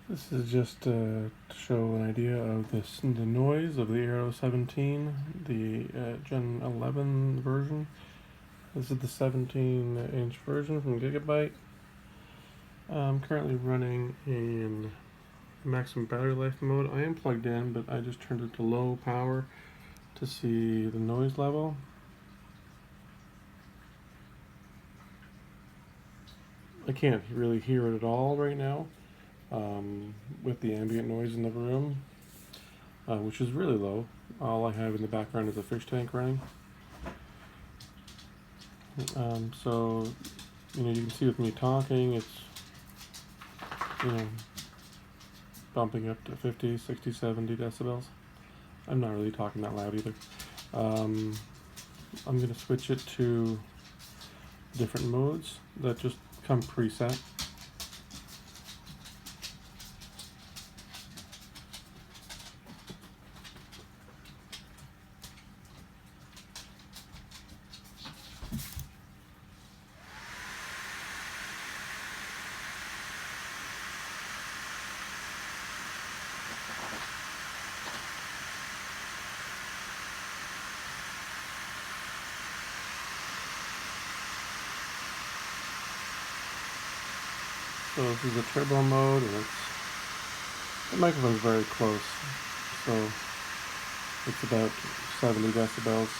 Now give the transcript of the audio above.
This is just to show an idea of the noise of the Aero 17, the Gen 11 version. This is the 17-inch version from Gigabyte. I'm currently running in maximum battery life mode. I am plugged in, but I just turned it to low power to see the noise level. I can't really hear it at all right now with the ambient noise in the room, which is really low. All I have in the background is a fish tank running. So, you can see with me talking, it's, bumping up to 50, 60, 70 decibels. I'm not really talking that loud either. I'm going to switch it to different modes that just come preset. So this is a turbo mode, and the microphone's very close, so it's about 70 decibels.